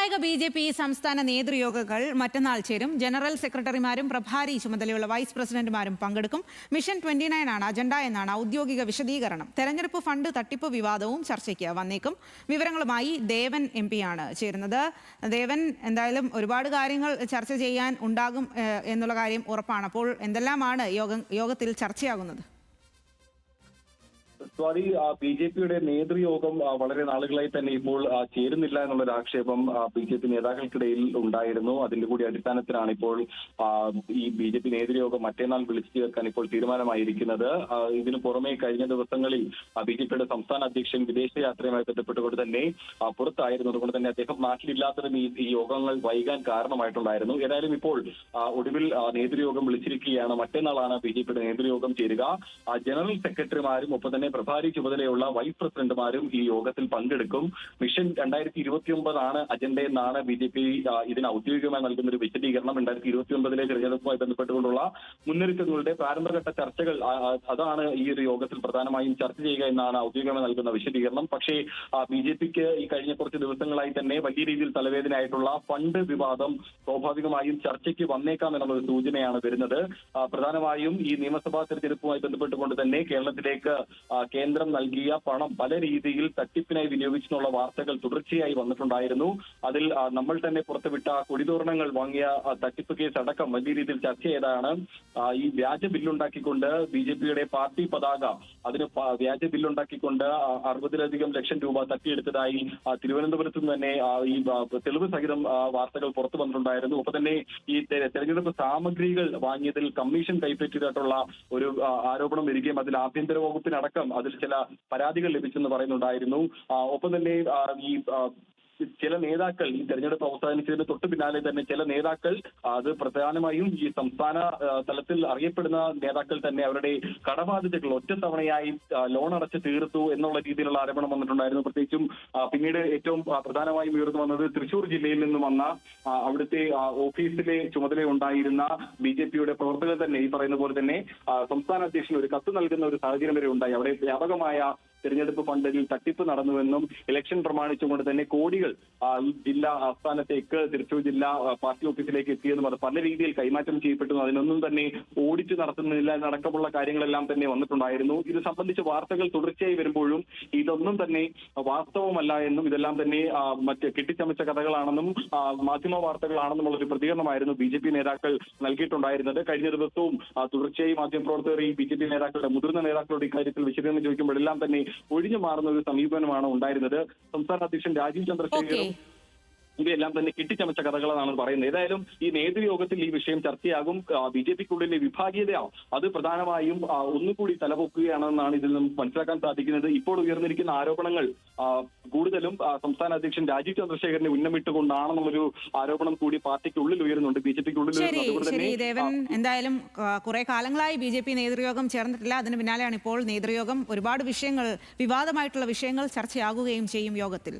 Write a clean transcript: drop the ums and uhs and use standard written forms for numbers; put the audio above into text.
നിർണായക ബി.ജെ.പി. സംസ്ഥാന നേതൃയോഗങ്ങൾ മറ്റന്നാൾ ചേരും. ജനറൽ സെക്രട്ടറിമാരും പ്രഭാരി ചുമതലയുള്ള വൈസ് പ്രസിഡന്റുമാരും പങ്കെടുക്കും. മിഷൻ 29 ആണ് അജണ്ട എന്നാണ് ഔദ്യോഗിക വിശദീകരണം. തെരഞ്ഞെടുപ്പ് ഫണ്ട് തട്ടിപ്പ് വിവാദവും ചർച്ചയ്ക്ക് വന്നേക്കും. വിവരങ്ങളുമായി ദേവൻ MP ആണ് ചേരുന്നത്. ദേവൻ, എന്തായാലും ഒരുപാട് കാര്യങ്ങൾ ചർച്ച ചെയ്യാൻ ഉണ്ടാകും എന്നുള്ള കാര്യം ഉറപ്പാണ്. അപ്പോൾ എന്തെല്ലാമാണ് യോഗത്തിൽ ചർച്ചയാകുന്നത്? സ്വാതി, ബി.ജെ.പിയുടെ നേതൃയോഗം വളരെ നാളുകളായി തന്നെ ഇപ്പോൾ ചേരുന്നില്ല എന്നുള്ളൊരു ആക്ഷേപം ബി.ജെ.പി നേതാക്കൾക്കിടയിൽ ഉണ്ടായിരുന്നു. അതിന്റെ കൂടി അടിസ്ഥാനത്തിലാണ് ഇപ്പോൾ ഈ ബി.ജെ.പി നേതൃയോഗം മറ്റന്നാൾ വിളിച്ചു ചേർക്കാൻ ഇപ്പോൾ തീരുമാനമായിരിക്കുന്നത്. ഇതിനു പുറമെ കഴിഞ്ഞ ദിവസങ്ങളിൽ ബി.ജെ.പിയുടെ സംസ്ഥാന അധ്യക്ഷൻ വിദേശയാത്രയുമായി ബന്ധപ്പെട്ടുകൊണ്ട് തന്നെ പുറത്തായിരുന്നു. അതുകൊണ്ട് തന്നെ അദ്ദേഹം നാട്ടിലില്ലാത്തതും ഈ യോഗങ്ങൾ വൈകാൻ കാരണമായിട്ടുണ്ടായിരുന്നു. ഏതായാലും ഇപ്പോൾ ഒടുവിൽ നേതൃയോഗം വിളിച്ചിരിക്കുകയാണ്. മറ്റന്നാളാണ് ബി.ജെ.പിയുടെ നേതൃയോഗം ചേരുക. ജനറൽ സെക്രട്ടറിമാരും ഒപ്പം തന്നെ പ്രഭാരി ചുമതലയുള്ള വൈസ് പ്രസിഡന്റുമാരും ഈ യോഗത്തിൽ പങ്കെടുക്കും. മിഷൻ 2029 ആണ് അജണ്ട എന്നാണ് ബി.ജെ.പി ഇതിന് ഔദ്യോഗികമായി നൽകുന്ന ഒരു വിശദീകരണം. 2029 തെരഞ്ഞെടുപ്പുമായി ബന്ധപ്പെട്ടുകൊണ്ടുള്ള മുന്നൊരുക്കങ്ങളുടെ പ്രാരംഭഘട്ട ചർച്ചകൾ അതാണ് ഈ ഒരു യോഗത്തിൽ പ്രധാനമായും ചർച്ച ചെയ്യുക എന്നാണ് ഔദ്യോഗികമായി നൽകുന്ന വിശദീകരണം. പക്ഷേ ബി.ജെ.പിക്ക് ഈ കഴിഞ്ഞ കുറച്ച് ദിവസങ്ങളായി തന്നെ വലിയ രീതിയിൽ തലവേദനയായിട്ടുള്ള ഫണ്ട് വിവാദം സ്വാഭാവികമായും ചർച്ചയ്ക്ക് വന്നേക്കാം എന്നുള്ള സൂചനയാണ് വരുന്നത്. പ്രധാനമായും ഈ നിയമസഭാ തെരഞ്ഞെടുപ്പുമായി ബന്ധപ്പെട്ടുകൊണ്ട് തന്നെ കേരളത്തിലേക്ക് കേന്ദ്രം നൽകിയ പണം പല രീതിയിൽ തട്ടിപ്പിനായി വിനിയോഗിച്ചെന്നുള്ള വാർത്തകൾ തുടർച്ചയായി വന്നിട്ടുണ്ടായിരുന്നു. അതിൽ നമ്മൾ തന്നെ പുറത്തുവിട്ട കൊടിതോരണങ്ങൾ വാങ്ങിയ തട്ടിപ്പ് കേസ് അടക്കം വലിയ രീതിയിൽ ചർച്ച ചെയ്താണ് ഈ വ്യാജ ബില്ലുണ്ടാക്കിക്കൊണ്ട് ബി.ജെ.പിയുടെ പാർട്ടി പതാക അതിന് വ്യാജ ബില്ലുണ്ടാക്കിക്കൊണ്ട് 60-ലധികം ലക്ഷം രൂപ തട്ടിയെടുത്തതായി തിരുവനന്തപുരത്ത് നിന്ന് തന്നെ ഈ തെളിവ് സഹിതം വാർത്തകൾ പുറത്തു വന്നിട്ടുണ്ടായിരുന്നു. ഒപ്പം തന്നെ ഈ തെരഞ്ഞെടുപ്പ് സാമഗ്രികൾ വാങ്ങിയതിൽ കമ്മീഷൻ കൈപ്പറ്റിയതായിട്ടുള്ള ഒരു ആരോപണം വരികയും അതിൽ ആഭ്യന്തര വകുപ്പിനടക്കം അതിൽ ചില പരാതികൾ ലഭിച്ചെന്ന് പറയുന്നുണ്ടായിരുന്നു. ഒപ്പം തന്നെ ഈ ചില നേതാക്കൾ ഈ തെരഞ്ഞെടുപ്പ് അവസാനിച്ചതിന് തൊട്ടു പിന്നാലെ തന്നെ ചില നേതാക്കൾ അത് പ്രധാനമായും ഈ സംസ്ഥാന തലത്തിൽ അറിയപ്പെടുന്ന നേതാക്കൾ തന്നെ അവരുടെ കടബാധ്യതകൾ ഒറ്റത്തവണയായി ലോൺ അടച്ച് തീർത്തു എന്നുള്ള രീതിയിലുള്ള ആരോപണം വന്നിട്ടുണ്ടായിരുന്നു. പ്രത്യേകിച്ചും പിന്നീട് ഏറ്റവും പ്രധാനമായും ഉയർന്നു വന്നത് തൃശൂർ ജില്ലയിൽ നിന്നും വന്ന അവിടുത്തെ ഓഫീസിലെ ചുമതലയുണ്ടായിരുന്ന ബി.ജെ.പിയുടെ പ്രവർത്തകർ തന്നെ ഈ പറയുന്ന പോലെ തന്നെ സംസ്ഥാന അധ്യക്ഷന് ഒരു കത്ത് നൽകുന്ന ഒരു സാഹചര്യം വരെ ഉണ്ടായി. അവിടെ വ്യാപകമായ തെരഞ്ഞെടുപ്പ് ഫണ്ടിൽ തട്ടിപ്പ് നടന്നുവെന്നും ഇലക്ഷൻ പ്രമാണിച്ചുകൊണ്ട് തന്നെ കോടികൾ ഈ ജില്ലാ ആസ്ഥാനത്തേക്ക് തൃശൂർ ജില്ലാ പാർട്ടി ഓഫീസിലേക്ക് എത്തിയെന്നും അത് പല രീതിയിൽ കൈമാറ്റം ചെയ്യപ്പെട്ടു, അതിനൊന്നും തന്നെ ഓഡിറ്റ് നടത്തുന്നില്ല എന്നടക്കമുള്ള കാര്യങ്ങളെല്ലാം തന്നെ വന്നിട്ടുണ്ടായിരുന്നു. ഇത് സംബന്ധിച്ച് വാർത്തകൾ തുടർച്ചയായി വരുമ്പോഴും ഇതൊന്നും തന്നെ വാസ്തവമല്ല എന്നും ഇതെല്ലാം തന്നെ മറ്റ് കെട്ടിച്ചമച്ച കഥകളാണെന്നും മാധ്യമ വാർത്തകളാണെന്നുള്ള ഒരു പ്രതികരണമായിരുന്നു ബി.ജെ.പി നേതാക്കൾ നൽകിയിട്ടുണ്ടായിരുന്നത്. കഴിഞ്ഞ ദിവസവും തുടർച്ചയായി മാധ്യമപ്രവർത്തകർ ഈ ബി.ജെ.പി നേതാക്കളുടെ മുതിർന്ന നേതാക്കളുടെ ഇക്കാര്യത്തിൽ വിശദീകരണം ചോദിക്കുമ്പോഴെല്ലാം തന്നെ ഒഴിഞ്ഞു മാറുന്ന ഒരു സമീപനമാണ് ഉണ്ടായിരുന്നത്. സംസ്ഥാന അധ്യക്ഷൻ രാജീവ് ചന്ദ്രശേഖറും ഇവയെല്ലാം തന്നെ കെട്ടിച്ചമച്ച കഥകളാണ് പറയുന്നത്. ഏതായാലും ഈ നേതൃയോഗത്തിൽ ഈ വിഷയം ചർച്ചയാകും. ബി.ജെ.പിക്കുള്ളിലെ വിഭാഗീയത അത് പ്രധാനമായും ഒന്നുകൂടി തലപൊക്കുകയാണെന്നാണ് ഇതിൽ നിന്നും മനസ്സിലാക്കാൻ സാധിക്കുന്നത്. ഇപ്പോൾ ഉയർന്നിരിക്കുന്ന ആരോപണങ്ങൾ കൂടുതലും സംസ്ഥാന അധ്യക്ഷൻ രാജീവ് ചന്ദ്രശേഖരനെ ഉന്നമിട്ടുകൊണ്ടാണെന്നുള്ളൊരു ആരോപണം കൂടി പാർട്ടിക്കുള്ളിൽ ഉയരുന്നുണ്ട്, ബി.ജെ.പിക്കുള്ളിൽ. ശരി ദേവൻ, എന്തായാലും കുറെ കാലങ്ങളായി ബി.ജെ.പി നേതൃയോഗം ചേർന്നിട്ടില്ല. അതിന് പിന്നാലെയാണ് ഇപ്പോൾ നേതൃയോഗം. ഒരുപാട് വിഷയങ്ങൾ, വിവാദമായിട്ടുള്ള വിഷയങ്ങൾ ചർച്ചയാകുകയും ചെയ്യും യോഗത്തിൽ.